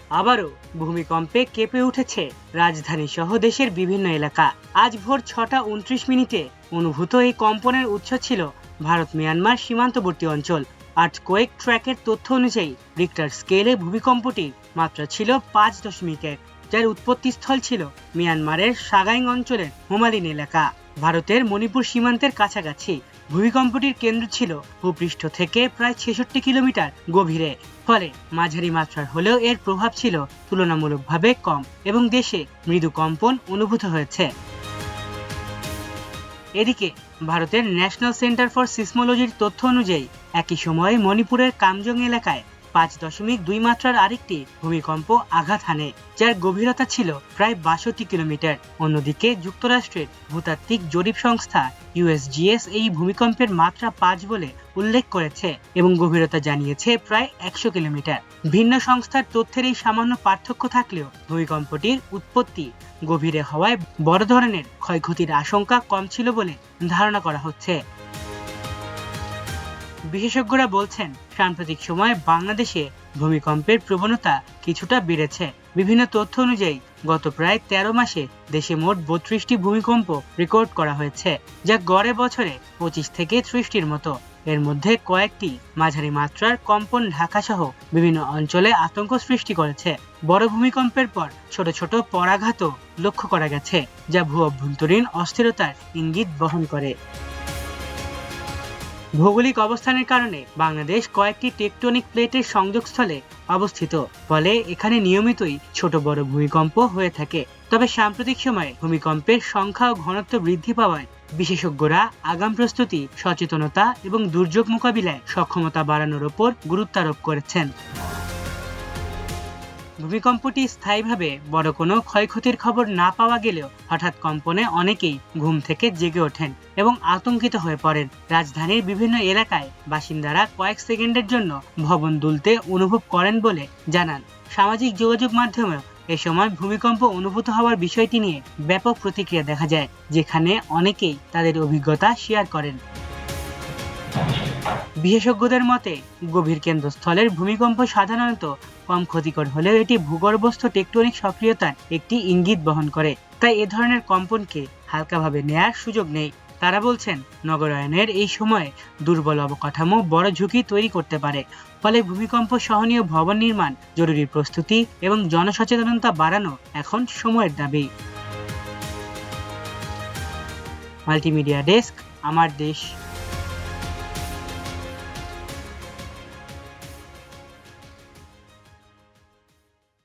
আবারও ভূমিকম্পে কেঁপে উঠেছে রাজধানী সহ দেশের বিভিন্ন এলাকা। আজ ভোর 6:29 অনুভূত এই কম্পনের উৎস ছিল ভারত মিয়ানমার সীমান্তবর্তী অঞ্চল। আর্থকোয়েক ট্র্যাকের তথ্য অনুযায়ী রিক্টার স্কেলে ভূমিকম্পটির মাত্রা ছিল 5.1, যার উৎপত্তিস্থল ছিল মিয়ানমারের সাগাইং অঞ্চলের হোমালিন এলাকা, ভারতের মণিপুর সীমান্তের কাছাকাছি। ভূমিকম্পটির কেন্দ্র ছিল ভূপৃষ্ঠ থেকে প্রায় 66 কিলোমিটার গভীরে, ফলে মাঝারি মাত্রার হলেও এর প্রভাব ছিল তুলনামূলকভাবে কম এবং দেশে মৃদু কম্পন অনুভূত হয়েছে। এদিকে ভারতের ন্যাশনাল সেন্টার ফর সিসমোলজির তথ্য অনুযায়ী একই সময়ে মণিপুরের কামজং এলাকায় 5.2 মাত্রার আরেকটি ভূমিকম্প আঘাত হানে, যার গভীরতা ছিল প্রায় 62 কিলোমিটার। অন্যদিকে যুক্তরাষ্ট্রের ভূতাত্ত্বিক জরিপ সংস্থা USGS এই ভূমিকম্পের মাত্রা 5 বলে উল্লেখ করেছে এবং গভীরতা জানিয়েছে প্রায় 100 কিলোমিটার। ভিন্ন সংস্থার তথ্যের এই সামান্য পার্থক্য থাকলেও ভূমিকম্পটির উৎপত্তি গভীরে হওয়ায় বড় ধরনের ক্ষয়ক্ষতির আশঙ্কা কম ছিল বলে ধারণা করা হচ্ছে। বিশেষজ্ঞরা বলছেন, সাম্প্রতিক সময়ে বাংলাদেশে ভূমিকম্পের প্রবণতা কিছুটা বেড়েছে। বিভিন্ন তথ্য অনুযায়ী গত প্রায় 13 মাসে দেশে মোট 32টি ভূমিকম্প রেকর্ড করা হয়েছে, যা গড়ে বছরে 25 থেকে 30টির মতো। এর মধ্যে কয়েকটি মাঝারি মাত্রার কম্পন ঢাকা সহ বিভিন্ন অঞ্চলে আতঙ্ক সৃষ্টি করেছে। বড় ভূমিকম্পের পর ছোট ছোট পরাঘাতও লক্ষ্য করা গেছে, যা ভূ-অভ্যন্তরীণ অস্থিরতার ইঙ্গিত বহন করে। ভৌগোলিক অবস্থানের কারণে বাংলাদেশ কয়েকটি টেকটনিক প্লেটের সংযোগস্থলে অবস্থিত, ফলে এখানে নিয়মিতই ছোট বড় ভূমিকম্প হয়ে থাকে। তবে সাম্প্রতিক সময়ে ভূমিকম্পের সংখ্যা ও ঘনত্ব বৃদ্ধি পাওয়ায় বিশেষজ্ঞরা আগাম প্রস্তুতি, সচেতনতা এবং দুর্যোগ মোকাবিলায় সক্ষমতা বাড়ানোর উপর গুরুত্ব আরোপ করেছেন। ভূমিকম্পটি স্থায়ীভাবে বড় কোনো ক্ষয়ক্ষতির খবর না পাওয়া গেলেও হঠাৎ কম্পনে অনেকেই ঘুম থেকে জেগে ওঠেন এবং আতঙ্কিত হয়ে পড়েন। রাজধানীর বিভিন্ন এলাকায় বাসিন্দারা কয়েক সেকেন্ডের জন্য ভবন দুলতে অনুভব করেন বলে জানান। সামাজিক যোগাযোগ মাধ্যমেও এ সময় ভূমিকম্প অনুভূত হওয়ার বিষয়টি নিয়ে ব্যাপক প্রতিক্রিয়া দেখা যায়, যেখানে অনেকেই তাদের অভিজ্ঞতা শেয়ার করেন। বিশেষজ্ঞদের মতে, গভীর কেন্দ্রস্থলের ভূমিকম্প সাধারণত কম ক্ষতিকর হলেও এটি ভূগর্ভস্থ টেকটনিক সক্রিয়তার একটি ইঙ্গিত বহন করে, তাই এ ধরনের কম্পনকে হালকাভাবে নেয়ার সুযোগ নেই। তারা বলছেন, নগরায়নের এই সময়ে দুর্বল অবকাঠামো বড় ঝুঁকি তৈরি করতে পারে, ফলে ভূমিকম্প সহনীয় ভবন নির্মাণ, জরুরি প্রস্তুতি এবং জনসচেতনতা বাড়ানো এখন সময়ের দাবি। মাল্টিমিডিয়া ডেস্ক, আমার দেশ।